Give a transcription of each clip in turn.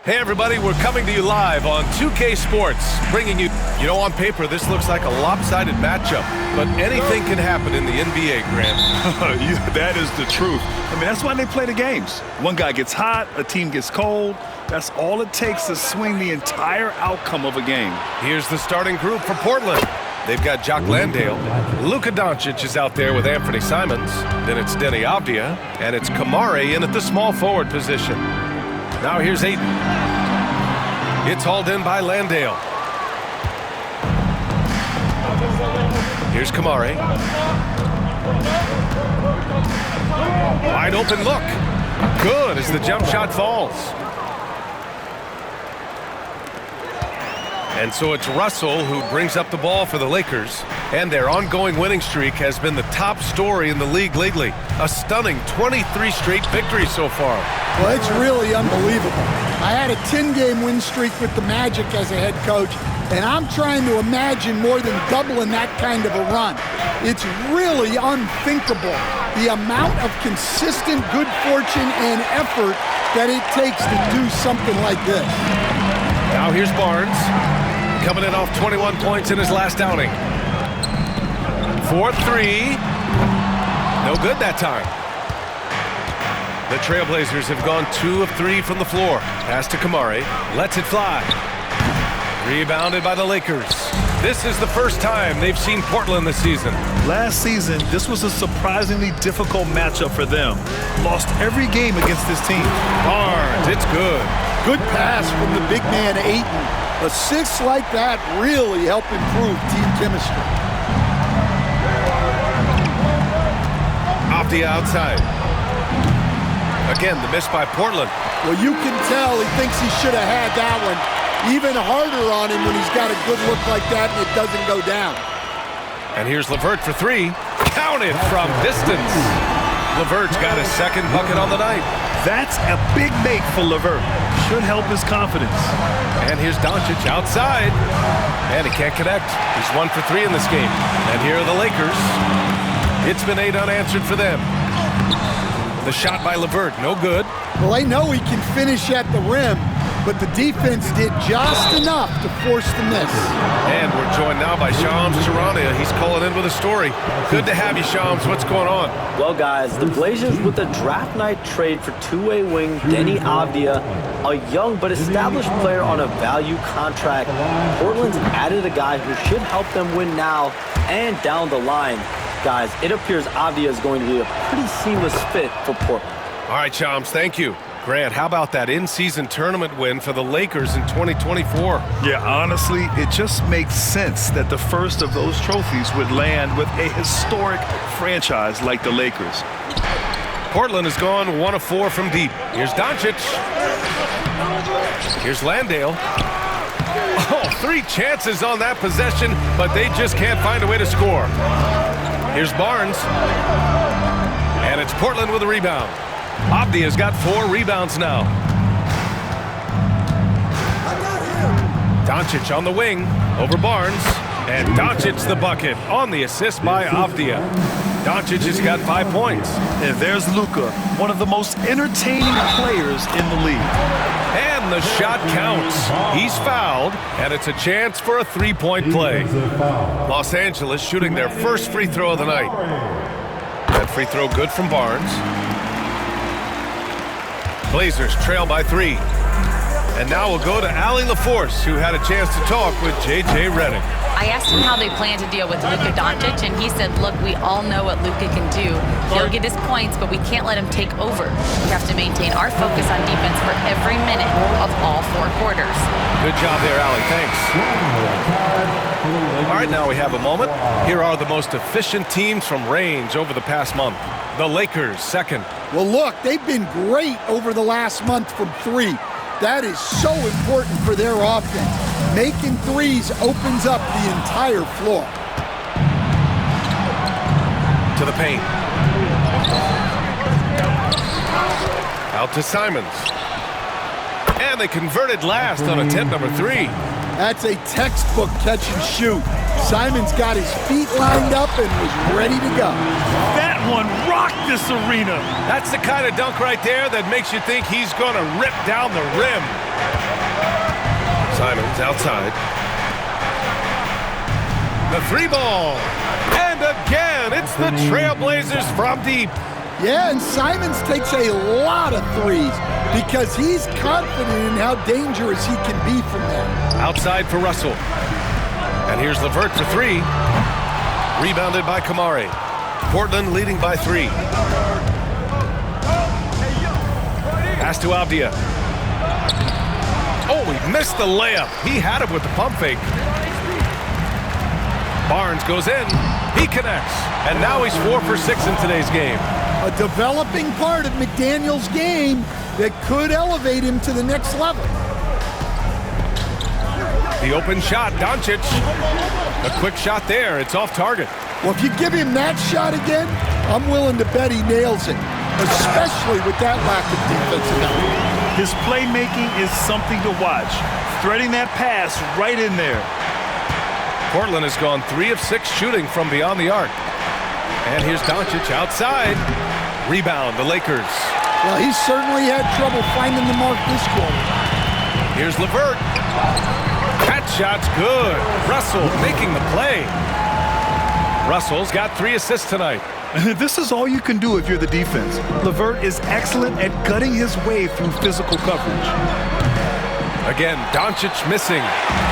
Hey everybody, we're coming to you live on 2K Sports, bringing you, on paper this looks like a lopsided matchup, but anything can happen in the NBA, Grant. That is the truth. I mean, that's why they play the games. One guy gets hot, a team gets cold. That's all it takes to swing the entire outcome of a game. Here's the starting group for Portland. They've got Jock Landale. Luka Doncic is out there with Anthony Simons. Then it's Deni Avdija, and it's Kamari in at the small forward position. Now here's Ayton. It's hauled in by Landale. Here's Kamari. Wide open look. Good as the jump shot falls. And so it's Russell who brings up the ball for the Lakers. And their ongoing winning streak has been the top story in the league lately. A stunning 23 straight victories so far. Well, it's really unbelievable. I had a 10-game win streak with the Magic as a head coach, and I'm trying to imagine more than doubling that kind of a run. It's really unthinkable, the amount of consistent good fortune and effort that it takes to do something like this. Now here's Barnes, coming in off 21 points in his last outing. 4-3. No good that time. The Trailblazers have gone 2 of 3 from the floor. Pass to Kamari. Lets it fly. Rebounded by the Lakers. This is the first time they've seen Portland this season. Last season, this was a surprisingly difficult matchup for them. Lost every game against this team. Barnes, it's good. Good pass from the big man, Ayton. Assists like that really help improve team chemistry. Off the outside. Again, the miss by Portland. Well, you can tell he thinks he should have had that one. Even harder on him when he's got a good look like that and it doesn't go down. And here's LeVert for 3. Counted from distance. LeVert's got his second bucket on the night. That's a big make for LeVert. Should help his confidence. And here's Doncic outside. And he can't connect. He's 1 for 3 in this game. And here are the Lakers. It's been 8 unanswered for them. The shot by LeVert, no good. Well, they know he can finish at the rim, but the defense did just enough to force the miss. And we're joined now by Shams Charania. He's calling in with a story. Good to have you, Shams. What's going on? Well, guys, the Blazers with a draft night trade for two-way wing Deni Avdija, a young but established player on a value contract. Portland's added a guy who should help them win now and down the line. Guys, it appears Avdija is going to be a pretty seamless fit for Portland. All right, Shams, thank you. Grant, how about that in-season tournament win for the Lakers in 2024? Yeah, honestly, it just makes sense that the first of those trophies would land with a historic franchise like the Lakers. Portland has gone 1 of 4 from deep. Here's Doncic. Here's Landale. Oh, 3 chances on that possession, but they just can't find a way to score. Here's Barnes. And it's Portland with a rebound. Avdija's got 4 rebounds now. Doncic on the wing over Barnes. And Doncic the bucket on the assist by Avdija. Doncic has got 5 points. And there's Luka, one of the most entertaining players in the league. And the shot counts. He's fouled, and it's a chance for a 3-point play. Los Angeles shooting their first free throw of the night. That free throw good from Barnes. Blazers trail by 3. And now we'll go to Allie LaForce, who had a chance to talk with J.J. Redick. I asked him how they plan to deal with Luka Doncic, and he said, look, we all know what Luka can do. He'll get his points, but we can't let him take over. We have to maintain our focus on defense for every minute of all 4 quarters. Good job there, Allie. Thanks. All right, now we have a moment. Here are the most efficient teams from range over the past month. The Lakers, second. Well, look, they've been great over the last month from 3. That is so important for their offense. Making threes opens up the entire floor. To the paint. Out to Simons. And they converted last on attempt number 3. That's a textbook catch and shoot. Simons got his feet lined up and was ready to go. That one rocked this arena. That's the kind of dunk right there that makes you think he's going to rip down the rim. Simons outside. The 3 ball. And again, it's the Trailblazers from deep. Yeah, and Simons takes a lot of threes because he's confident in how dangerous he can be from there. Outside for Russell. And here's LeVert for 3. Rebounded by Kamari. Portland leading by 3. Pass to Avdia. Oh, he missed the layup. He had it with the pump fake. Barnes goes in. He connects. And now he's 4 for 6 in today's game. A developing part of McDaniel's game that could elevate him to the next level. The open shot, Doncic. A quick shot there. It's off target. Well, if you give him that shot again, I'm willing to bet he nails it, especially with that lack of defensive effort. His playmaking is something to watch. Threading that pass right in there. Portland has gone 3 of 6 shooting from beyond the arc. And here's Doncic outside. Rebound, the Lakers. Well, he certainly had trouble finding the mark this quarter. Here's LeVert. That shot's good. Russell making the play. Russell's got 3 assists tonight. This is all you can do if you're the defense. LeVert is excellent at gutting his way through physical coverage. Again, Doncic missing.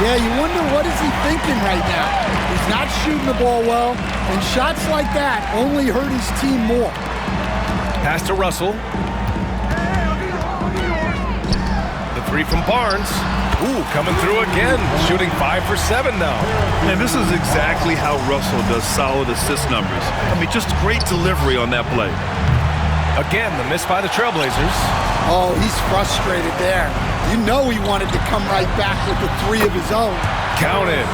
Yeah, you wonder what is he thinking right now. He's not shooting the ball well, and shots like that only hurt his team more. Pass to Russell. The 3 from Barnes. Ooh, coming through again. Shooting 5 for 7 now. And this is exactly how Russell does solid assist numbers. I mean, just great delivery on that play. Again, the miss by the Trailblazers. Oh, he's frustrated there. You know he wanted to come right back with the 3 of his own. Counted.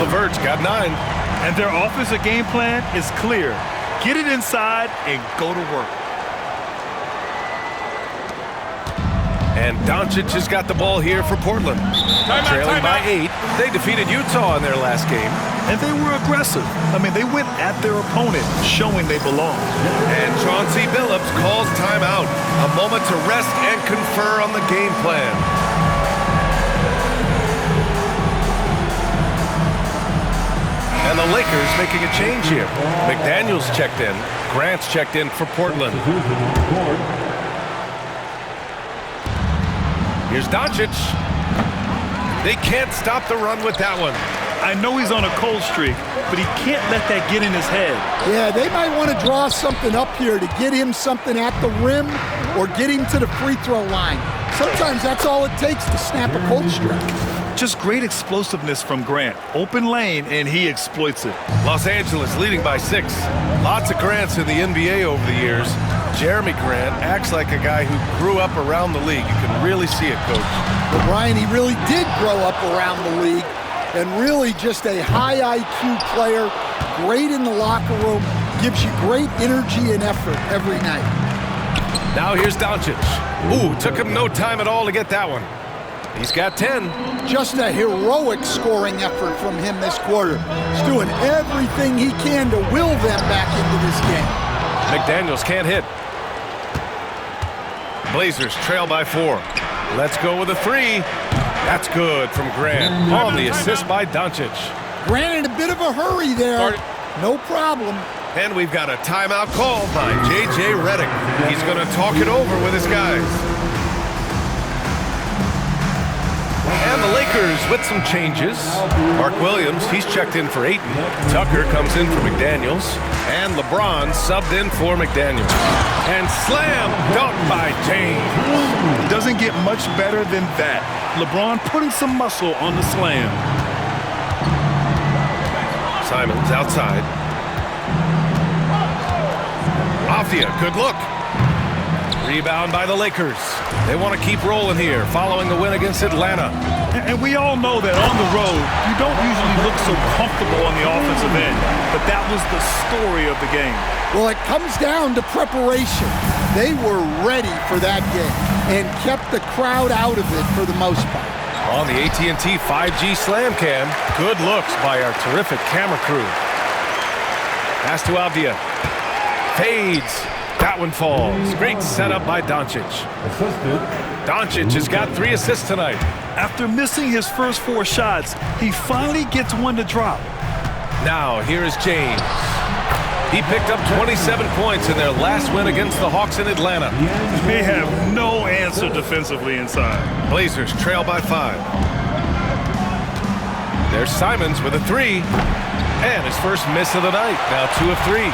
LeVert's got 9. And their offensive game plan is clear. Get it inside and go to work. And Doncic has got the ball here for Portland. Trailing by 8. They defeated Utah in their last game. And they were aggressive. I mean, they went at their opponent, showing they belong. And Chauncey Billups calls timeout. A moment to rest and confer on the game plan. And the Lakers making a change here. McDaniels checked in. Grant's checked in for Portland. Here's Doncic. They can't stop the run with that one. I know he's on a cold streak, but he can't let that get in his head. Yeah, they might want to draw something up here to get him something at the rim or get him to the free throw line. Sometimes that's all it takes to snap a cold streak. Just great explosiveness from Grant. Open lane, and he exploits it. Los Angeles leading by 6. Lots of Grants in the NBA over the years. Jeremy Grant acts like a guy who grew up around the league. You can really see it, Coach. But Brian, he really did grow up around the league and really just a high IQ player, great in the locker room, gives you great energy and effort every night. Now here's Doncic. Ooh, took him no time at all to get that one. He's got 10. Just a heroic scoring effort from him this quarter. He's doing everything he can to will them back into this game. McDaniels can't hit. Blazers trail by 4. Let's go with a 3. That's good from Grant. On the assist by Doncic. Grant in a bit of a hurry there. No problem. And we've got a timeout called by J.J. Redick. He's going to talk it over with his guys. And the Lakers with some changes. Mark Williams, he's checked in for Ayton. Tucker comes in for McDaniels. And LeBron subbed in for McDaniels. And slam dunk by James. Doesn't get much better than that. LeBron putting some muscle on the slam. Simons outside. Avdia, good look. Rebound by the Lakers. They want to keep rolling here following the win against Atlanta. And we all know that on the road, you don't usually look so comfortable on the offensive end. But that was the story of the game. Well, it comes down to preparation. They were ready for that game and kept the crowd out of it for the most part. On the AT&T 5G Slam Cam, good looks by our terrific camera crew. Pass to Avdia. Fades. That That one falls. Great setup by Doncic. Doncic has got 3 assists tonight. After missing his first 4 shots, he finally gets one to drop. Now, here is James. He picked up 27 points in their last win against the Hawks in Atlanta. They have no answer defensively inside. Blazers trail by 5. There's Simons with a 3. And his first miss of the night. Now 2 of 3.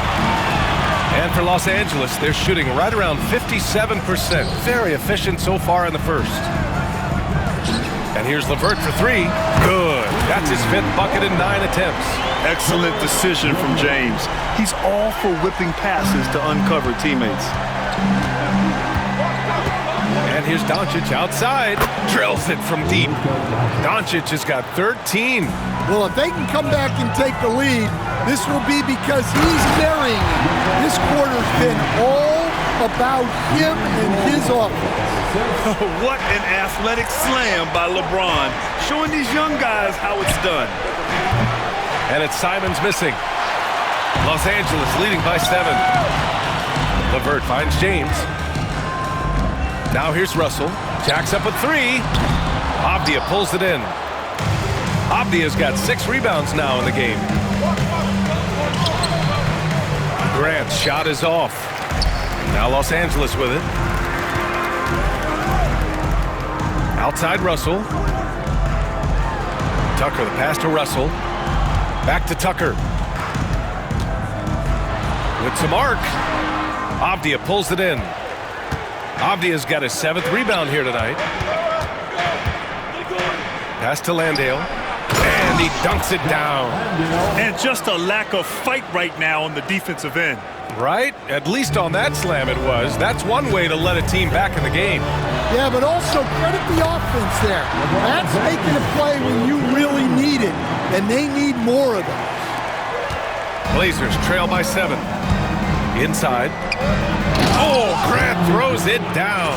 And for Los Angeles, they're shooting right around 57%. Very efficient so far in the first. And here's LeVert for 3. Good. That's his 5th bucket in 9 attempts. Excellent decision from James. He's all for whipping passes to uncover teammates. And here's Doncic outside. Drills it from deep. Doncic has got 13. Well, if they can come back and take the lead, this will be because he's carrying it. This quarter's been all about him and his offense. What an athletic slam by LeBron, showing these young guys how it's done. And it's Simons missing. Los Angeles leading by 7. LeVert finds James. Now here's Russell. Jacks up a 3. Avdia pulls it in. Avdia's got 6 rebounds now in the game. Grant's shot is off. Now Los Angeles with it. Outside Russell. Tucker, the pass to Russell. Back to Tucker. With some arc. Avdia pulls it in. Avdia's got his 7th rebound here tonight. Pass to Landale. And he dunks it down. And just a lack of fight right now on the defensive end. Right? At least on that slam it was. That's one way to let a team back in the game. Yeah, but also credit the offense there. That's making a play when you really need it, and they need more of those. Blazers trail by 7. Inside. Oh, Grant throws it down.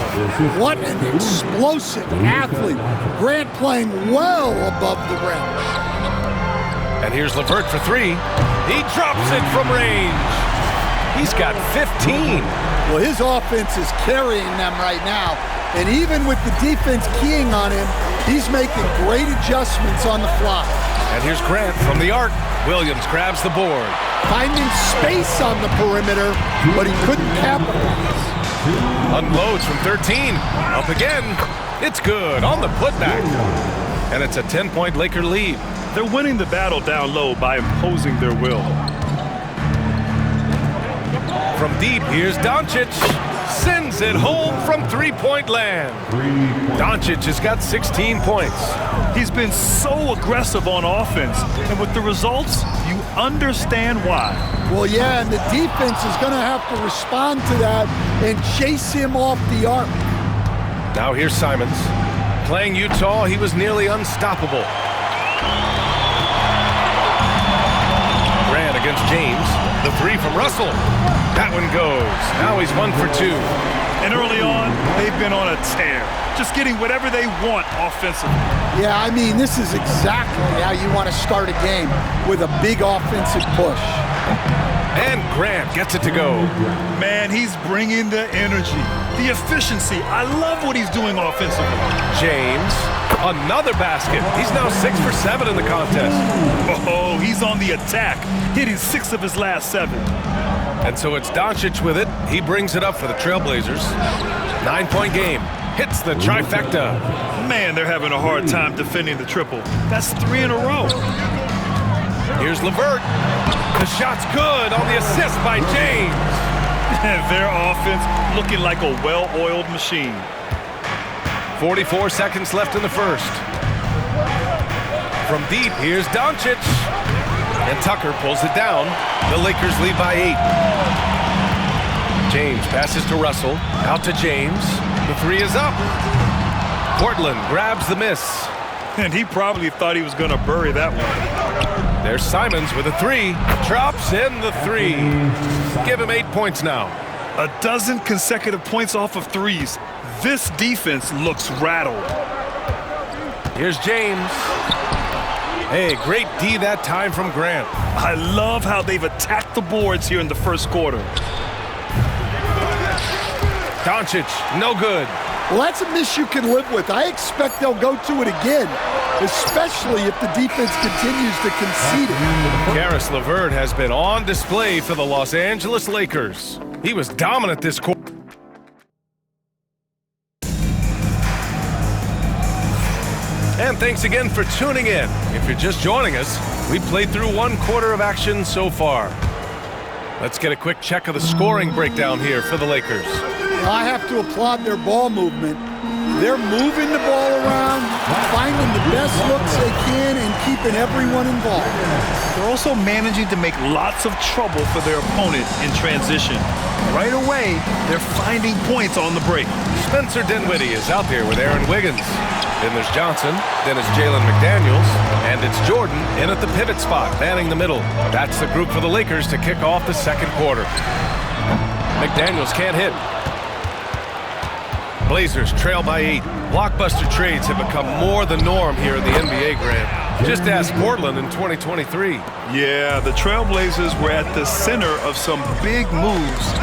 What an explosive athlete. Grant playing well above the rim. And here's LeVert for 3. He drops it from range. He's got 15. Well, his offense is carrying them right now. And even with the defense keying on him, he's making great adjustments on the fly. And here's Grant from the arc. Williams grabs the board. Finding space on the perimeter, but he couldn't capitalize. Unloads from 13. Up again. It's good on the putback. And it's a 10-point Laker lead. They're winning the battle down low by imposing their will. From deep, here's Doncic. Sends it home from 3-point land. Doncic has got 16 points. He's been so aggressive on offense, and with the results, you understand why. Well, yeah, and the defense is going to have to respond to that and chase him off the arc. Now here's Simons. Playing Utah, he was nearly unstoppable. Grant against James. The 3 from Russell. That one goes. Now he's 1 for 2. And early on, they've been on a tear. Just getting whatever they want offensively. Yeah, I mean, this is exactly how you want to start a game, with a big offensive push. And Grant gets it to go. Man, he's bringing the energy, the efficiency. I love what he's doing offensively. James, another basket. He's now 6 for 7 in the contest. Oh, he's on the attack, hitting 6 of his last 7. And so it's Doncic with it. He brings it up for the Trailblazers. 9-point game. Hits the trifecta. Man, they're having a hard time defending the triple. That's 3 in a row. Here's LeVert. The shot's good on the assist by James. Their offense looking like a well-oiled machine. 44 seconds left in the first. From deep, here's Doncic. And Tucker pulls it down. The Lakers lead by 8. James passes to Russell. Out to James. The 3 is up. Portland grabs the miss. And he probably thought he was going to bury that one. There's Simons with a 3. Drops in the 3. Give him 8 points now. A dozen consecutive points off of 3s. This defense looks rattled. Here's James. Hey, great D that time from Grant. I love how they've attacked the boards here in the first quarter. Doncic, no good. Well, that's a miss you can live with. I expect they'll go to it again, especially if the defense continues to concede it. Caris LeVert has been on display for the Los Angeles Lakers. He was dominant this quarter. And thanks again for tuning in. If you're just joining us, we played through 1 quarter of action so far. Let's get a quick check of the scoring breakdown here for the Lakers. I have to applaud their ball movement. They're moving the ball around, finding the best looks they can, and keeping everyone involved. They're also managing to make lots of trouble for their opponent in transition. Right away, they're finding points on the break. Spencer Dinwiddie is out there with Aaron Wiggins. Then there's Johnson, then it's Jalen McDaniels, and it's Jordan in at the pivot spot, manning the middle. That's the group for the Lakers to kick off the second quarter. McDaniels can't hit. Blazers trail by 8. Blockbuster trades have become more the norm here in the NBA, Grant. Just ask Portland in 2023. Yeah, the Trailblazers were at the center of some big moves,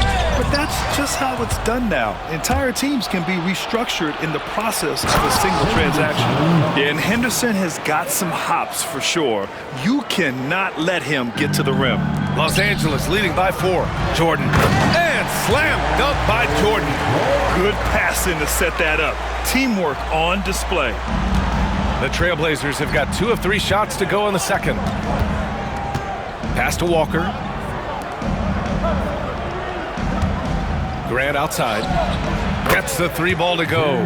but that's just how it's done now. Entire teams can be restructured in the process of a single transaction. Yeah, and Henderson has got some hops for sure. You cannot let him get to the rim. Los Angeles leading by 4. Jordan. And slam dunk by Jordan. Good passing to set that up. Teamwork on display. The Trailblazers have got 2 of 3 shots to go in the second. Pass to Walker. Grant outside. Gets the 3 ball to go.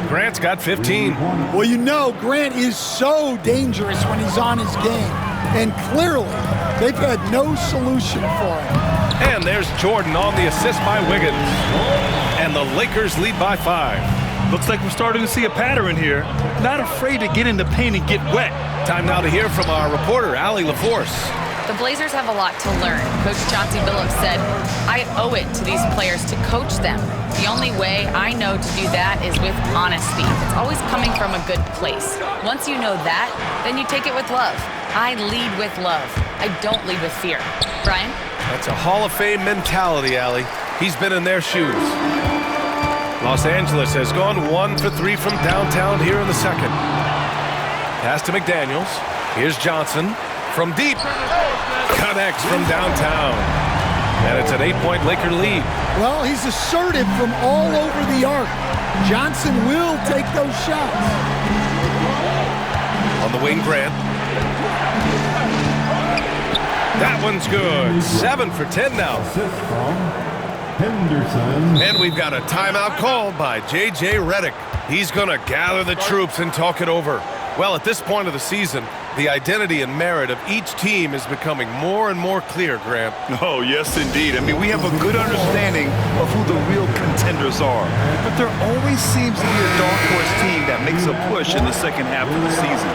Grant's got 15. Well, you know, Grant is so dangerous when he's on his game. And clearly, they've had no solution for him. And there's Jordan on the assist by Wiggins. And the Lakers lead by 5. Looks like we're starting to see a pattern here. Not afraid to get in the paint and get wet. Time now to hear from our reporter, Allie LaForce. The Blazers have a lot to learn. Coach Chauncey Billups said, I owe it to these players to coach them. The only way I know to do that is with honesty. It's always coming from a good place. Once you know that, then you take it with love. I lead with love. I don't lead with fear. Brian? That's a Hall of Fame mentality, Allie. He's been in their shoes. Los Angeles has gone 1 for 3 from downtown here in the second. Pass to McDaniels. Here's Johnson from deep. Connects from downtown. And it's an 8-point Laker lead. Well, he's assertive from all over the arc. Johnson will take those shots. On the wing, Grant. That one's good. 7 for 10 now. Henderson. And we've got a timeout called by J.J. Redick. He's going to gather the troops and talk it over. Well, at this point of the season, the identity and merit of each team is becoming more and more clear, Grant. Oh, yes, indeed. I mean, we have a good understanding of who the real contenders are. But there always seems to be a dark horse team that makes a push in the second half of the season.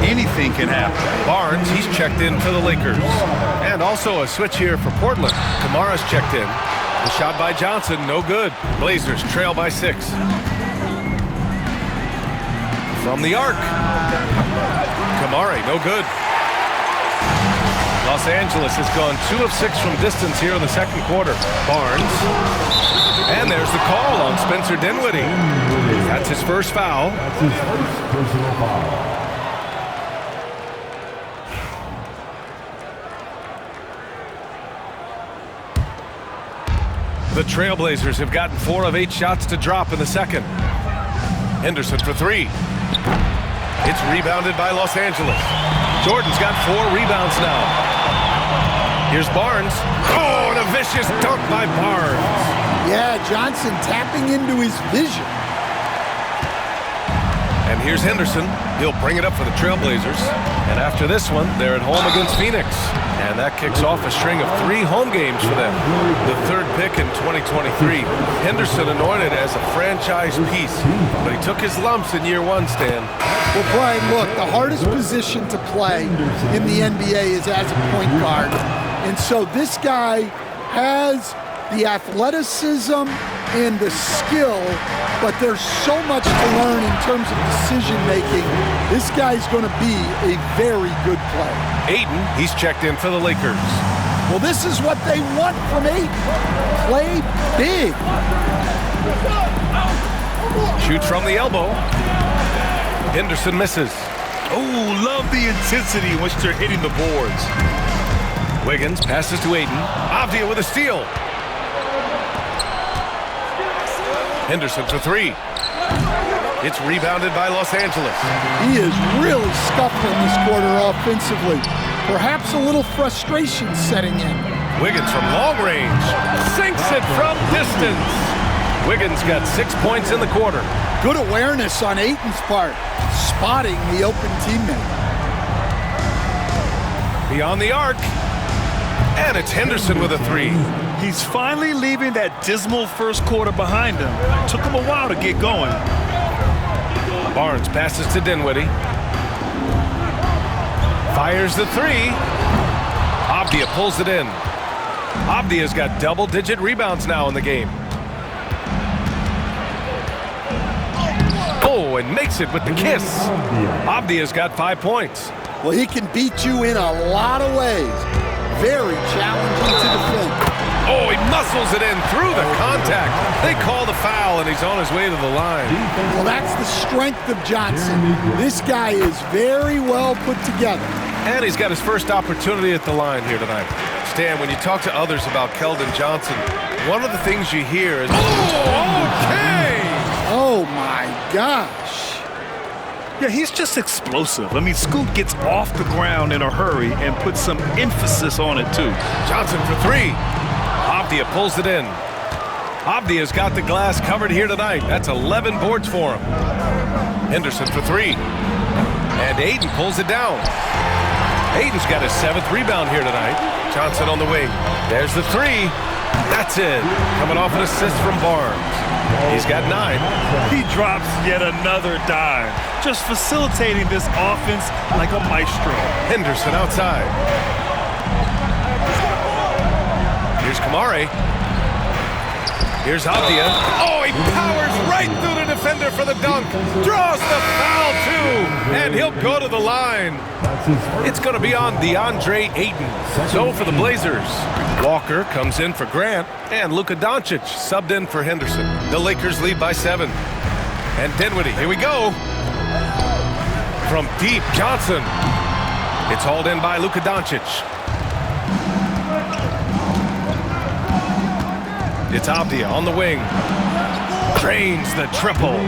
Anything can happen. Barnes, he's checked in for the Lakers. And also a switch here for Portland. Kamara's checked in. The shot by Johnson, no good. Blazers trail by 6. From the arc. Kamara, no good. Los Angeles has gone 2 of 6 from distance here in the second quarter. Barnes. And there's the call on Spencer Dinwiddie. That's his first foul. That's his first personal foul. The Trailblazers have gotten 4 of 8 shots to drop in the second. Henderson for 3. It's rebounded by Los Angeles. Jordan's got 4 rebounds now. Here's Barnes. Oh, and a vicious dunk by Barnes. Yeah, Johnson tapping into his vision. And here's Henderson. He'll bring it up for the Trailblazers. And after this one, they're at home against Phoenix. And that kicks off a string of 3 home games for them. The 3rd pick in 2023. Henderson anointed as a franchise piece. But he took his lumps in year 1, Stan. Well, Brian, look, the hardest position to play in the NBA is as a point guard. And so this guy has the athleticism and the skill, but there's so much to learn in terms of decision-making. This guy's going to be a very good player. Ayton, he's checked in for the Lakers. Well, this is what they want from Ayton. Play big. Shoots from the elbow. Henderson misses. Oh, love the intensity in which they're hitting the boards. Wiggins passes to Ayton. Avdia with a steal. Henderson for three. It's rebounded by Los Angeles. He is really scuffling this quarter offensively. Perhaps a little frustration setting in. Wiggins from long range. Sinks it from distance. Wiggins got 6 points in the quarter. Good awareness on Ayton's part, spotting the open teammate. Beyond the arc. And it's Henderson with a three. He's finally leaving that dismal first quarter behind him. Took him a while to get going. Barnes passes to Dinwiddie. Fires the three. Avdia pulls it in. Avdia's got double-digit rebounds now in the game. Oh, and makes it with the kiss. Avdia's got 5 points. Well, he can beat you in a lot of ways. Very challenging to defend. Oh, he muscles it in through the contact. They call the foul, and he's on his way to the line. Well, that's the strength of Johnson. This guy is very well put together. And he's got his first opportunity at the line here tonight. Stan, when you talk to others about Keldon Johnson, one of the things you hear is, oh, okay! Oh, my gosh. Yeah, he's just explosive. I mean, Scoot gets off the ground in a hurry and puts some emphasis on it, too. Johnson for three. Avdia pulls it in. Avdia's got the glass covered here tonight. That's 11 boards for him. Henderson for three. And Ayton pulls it down. Ayton's got his 7th rebound here tonight. Johnson on the wing. There's the three. That's it. Coming off an assist from Barnes. He's got 9. He drops yet another dime, just facilitating this offense like a maestro. Henderson outside. Here's Kamari. Here's Avdia. Oh, he powers right through the defender for the dunk. Draws the foul, too. And he'll go to the line. It's going to be on DeAndre Ayton. So for the Blazers, Walker comes in for Grant, and Luka Doncic subbed in for Henderson. The Lakers lead by 7. And Dinwiddie, here we go. From deep, Johnson. It's hauled in by Luka Doncic. It's Avdia on the wing. Drains the triple.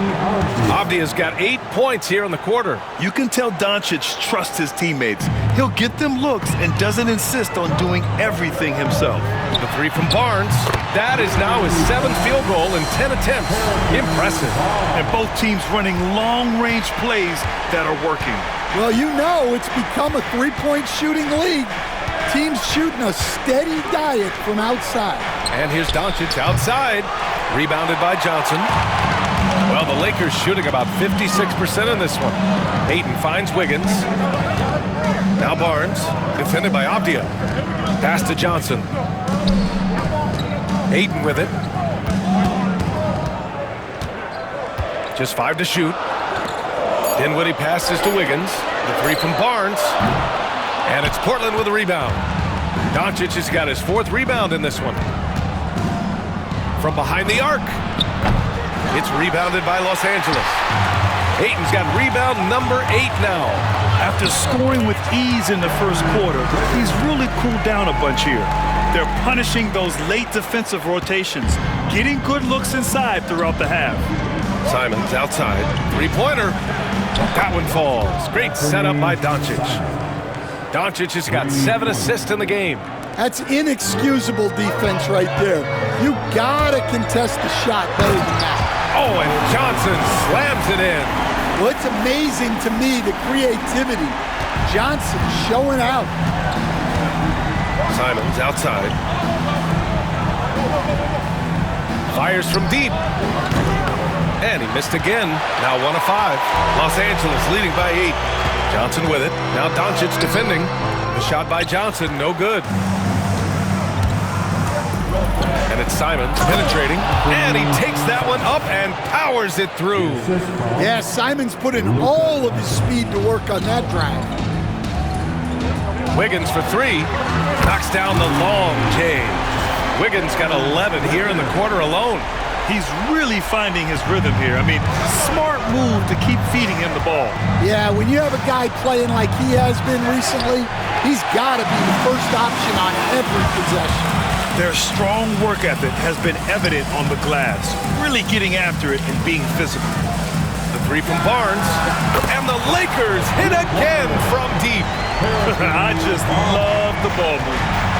Avdia's got 8 points here in the quarter. You can tell Doncic trusts his teammates. He'll get them looks and doesn't insist on doing everything himself. The three from Barnes. That is now his 7th field goal in 10 attempts. Impressive. And both teams running long-range plays that are working. Well, you know it's become a three-point shooting league. Teams shooting a steady diet from outside. And here's Doncic outside. Rebounded by Johnson. Well, the Lakers shooting about 56% in this one. Ayton finds Wiggins. Now Barnes, defended by Avdia. Pass to Johnson. Ayton with it. Just 5 to shoot. Dinwiddie passes to Wiggins. The three from Barnes. And it's Portland with a rebound. Doncic has got his 4th rebound in this one. From behind the arc. It's rebounded by Los Angeles. Ayton's got rebound number 8 now. After scoring with ease in the first quarter, he's really cooled down a bunch here. They're punishing those late defensive rotations, getting good looks inside throughout the half. Simons outside. Three-pointer. That one falls. Great setup by Doncic. Doncic has got 7 assists in the game. That's inexcusable defense right there. You gotta contest the shot better than that. Oh, and Johnson slams it in. Well, it's amazing to me, the creativity. Johnson showing out. Simons outside. Fires from deep. And he missed again. Now 1 of 5. Los Angeles leading by 8. Johnson with it. Now Doncic defending. The shot by Johnson, no good. And it's Simons penetrating. And he takes that one up and powers it through. Yeah, Simons put in all of his speed to work on that drive. Wiggins for 3. Knocks down the long J. Wiggins got 11 here in the quarter alone. He's really finding his rhythm here. I mean, smart move to keep feeding him the ball. Yeah, when you have a guy playing like he has been recently, he's got to be the first option on every possession. Their strong work ethic has been evident on the glass, really getting after it and being physical. The three from Barnes, and the Lakers hit again from deep. I just love the ball movement.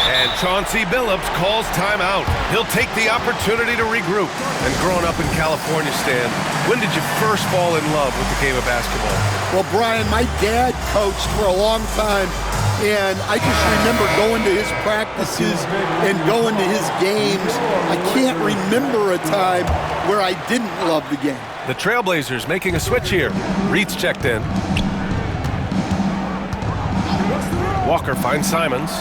And Chauncey Billups calls timeout. He'll take the opportunity to regroup. And growing up in California, Stan, when did you first fall in love with the game of basketball? Well, Brian, my dad coached for a long time, and I just remember going to his practices and going to his games. I can't remember a time where I didn't love the game. The Trailblazers making a switch here. Reed's checked in. Walker finds Simons.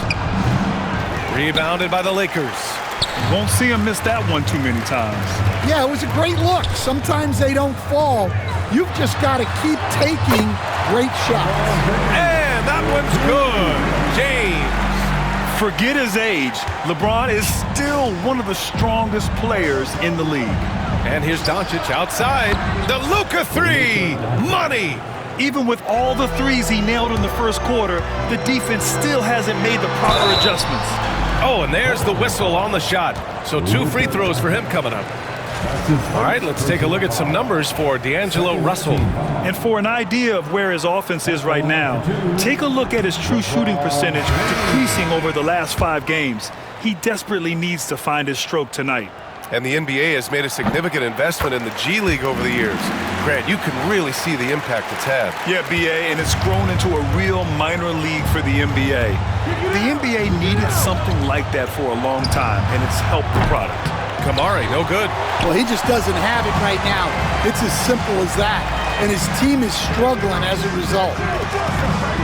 Rebounded by the Lakers. Won't see him miss that one too many times. Yeah, it was a great look. Sometimes they don't fall. You've just got to keep taking great shots. And that one's good. James. Forget his age. LeBron is still one of the strongest players in the league. And here's Doncic outside. The Luka three. Money. Even with all the threes he nailed in the first quarter, the defense still hasn't made the proper adjustments. Oh, and there's the whistle on the shot. So 2 free throws for him coming up. All right, let's take a look at some numbers for D'Angelo Russell. And for an idea of where his offense is right now, take a look at his true shooting percentage decreasing over the last 5 games. He desperately needs to find his stroke tonight. And the NBA has made a significant investment in the G League over the years. Grant, you can really see the impact it's had. Yeah, BA, and it's grown into a real minor league for the NBA. The NBA needed something like that for a long time, and it's helped the product. Kamari, no good. Well, he just doesn't have it right now. It's as simple as that. And his team is struggling as a result.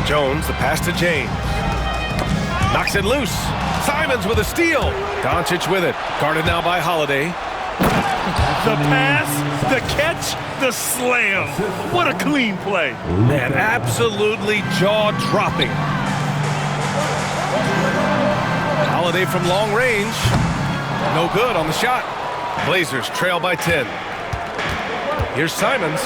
Jones, the pass to James. Knocks it loose. Simons with a steal. Doncic with it. Guarded now by Holiday. The pass, the catch, the slam. What a clean play. Man, absolutely jaw-dropping. Holiday from long range. No good on the shot. Blazers trail by 10. Here's Simons.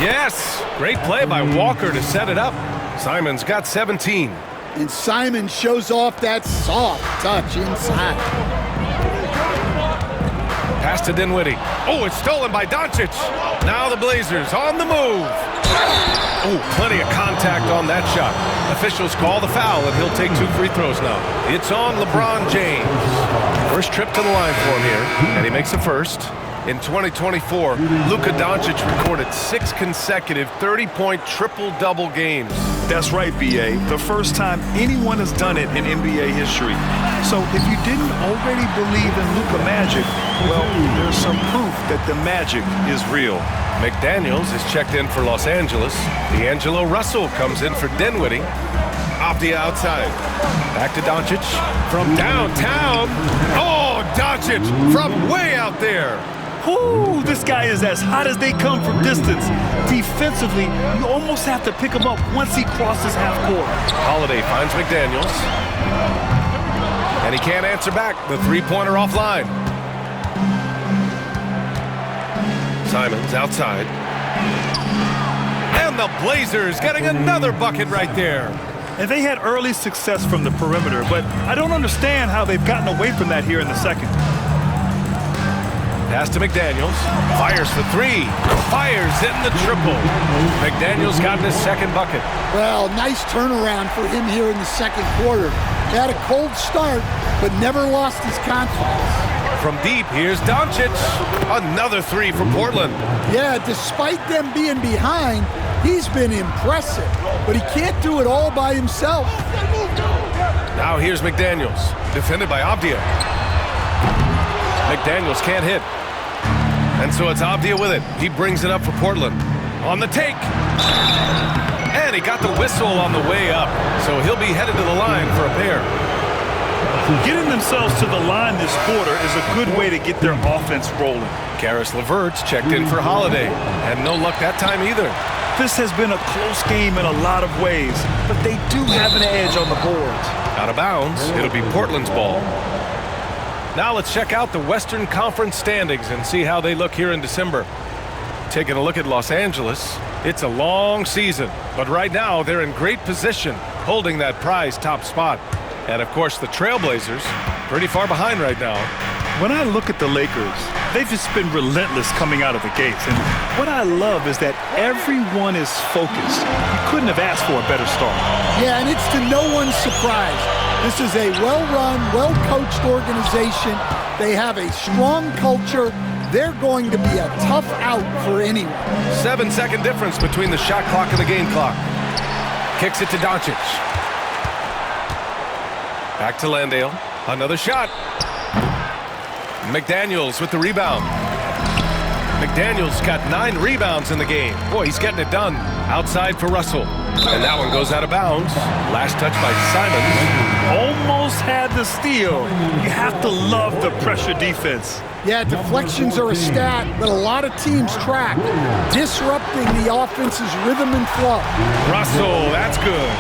Yes! Great play by Walker to set it up. Simons got 17. And Simon shows off that soft touch inside. Pass to Dinwiddie. Oh, it's stolen by Doncic. Now the Blazers on the move. Oh, plenty of contact on that shot. Officials call the foul, and he'll take 2 free throws now. It's on LeBron James. First trip to the line for him here, and he makes the first. In 2024, Luka Doncic recorded 6 consecutive 30-point triple-double games. That's right, BA. The first time anyone has done it in NBA history. So if you didn't already believe in Luka Magic, well, there's some proof that the magic is real. McDaniels is checked in for Los Angeles. D'Angelo Russell comes in for Dinwiddie. Avdia outside. Back to Doncic from downtown. Oh, Doncic from way out there. Ooh, this guy is as hot as they come from distance. Defensively, you almost have to pick him up once he crosses half court. Holiday finds McDaniels. And he can't answer back. The three-pointer offline. Simons outside. And the Blazers getting another bucket right there. And they had early success from the perimeter, but I don't understand how they've gotten away from that here in the second. Pass to McDaniels. Fires for 3. Fires in the triple. McDaniels got his second bucket. Well, nice turnaround for him here in the second quarter. He had a cold start, but never lost his confidence. From deep, here's Doncic. Another 3 from Portland. Yeah, despite them being behind, he's been impressive, but he can't do it all by himself. Now here's McDaniels, defended by Avdia. McDaniels can't hit. And so it's Avdia with it. He brings it up for Portland. On the take. And he got the whistle on the way up. So he'll be headed to the line for a pair. Getting themselves to the line this quarter is a good way to get their offense rolling. Karis LeVert's checked in for Holiday. And no luck that time either. This has been a close game in a lot of ways, but they do have an edge on the boards. Out of bounds, it'll be Portland's ball. Now let's check out the Western Conference standings and see how they look here in December. Taking a look at Los Angeles, it's a long season, but right now they're in great position, holding that prize top spot. And of course, the Trailblazers, pretty far behind right now. When I look at the Lakers, they've just been relentless coming out of the gates. And what I love is that everyone is focused. You couldn't have asked for a better start. Yeah, and it's to no one's surprise. This is a well-run, well-coached organization. They have a strong culture. They're going to be a tough out for anyone. 7-second difference between the shot clock and the game clock. Kicks it to Doncic. Back to Landale. Another shot. McDaniels with the rebound. McDaniels got 9 rebounds in the game. Boy, he's getting it done. Outside for Russell. And that one goes out of bounds. Last touch by Simons. Almost had the steal. You have to love the pressure defense. Yeah, deflections are a stat that a lot of teams track, disrupting the offense's rhythm and flow. Russell, that's good.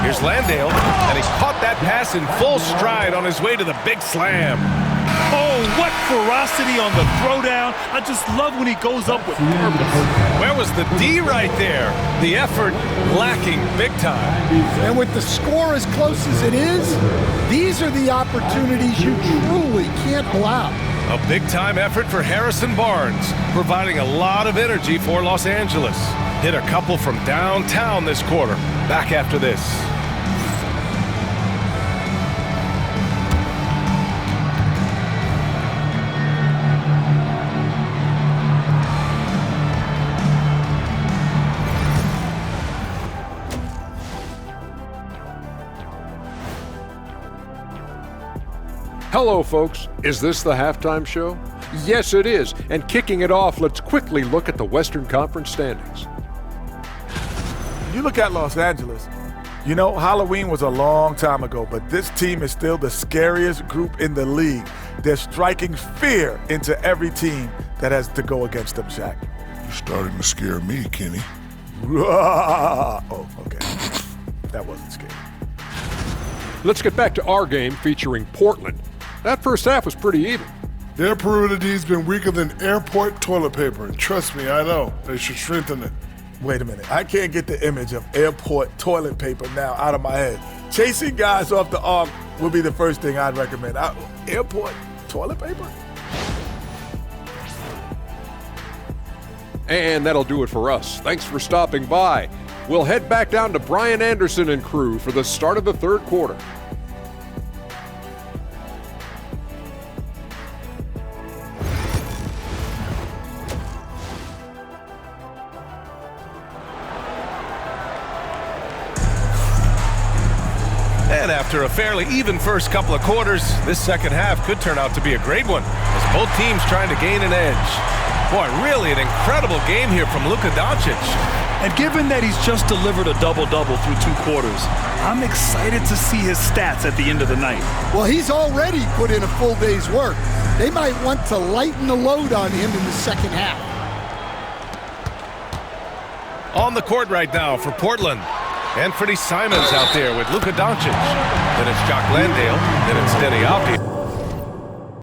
Here's Landale, and he caught that pass in full stride on his way to the big slam. Oh, what ferocity on the throwdown. I just love when he goes up with purpose. Where was the D right there? The effort lacking big time. And with the score as close as it is, these are the opportunities you truly can't allow. A big-time effort for Harrison Barnes, providing a lot of energy for Los Angeles. Hit a couple from downtown this quarter. Back after this. Hello, folks. Is this the halftime show? Yes, it is. And kicking it off, let's quickly look at the Western Conference standings. You look at Los Angeles, you know, Halloween was a long time ago, but this team is still the scariest group in the league. They're striking fear into every team that has to go against them, Shaq. You're starting to scare me, Kenny. Oh, okay. That wasn't scary. Let's get back to our game featuring Portland. That first half was pretty even. Their perimeter D's been weaker than airport toilet paper, and trust me, I know. They should strengthen it. Wait a minute. I can't get the image of airport toilet paper now out of my head. Chasing guys off the arc would be the first thing I'd recommend. Airport toilet paper? And that'll do it for us. Thanks for stopping by. We'll head back down to Brian Anderson and crew for the start of the third quarter. And after a fairly even first couple of quarters, this second half could turn out to be a great one as both teams trying to gain an edge. Boy, really an incredible game here from Luka Doncic. And given that he's just delivered a double-double through 2 quarters, I'm excited to see his stats at the end of the night. Well, he's already put in a full day's work. They might want to lighten the load on him in the second half. On the court right now for Portland. Anthony Simons out there with Luka Doncic. Then it's Jock Landale. Then it's Denny Avdia.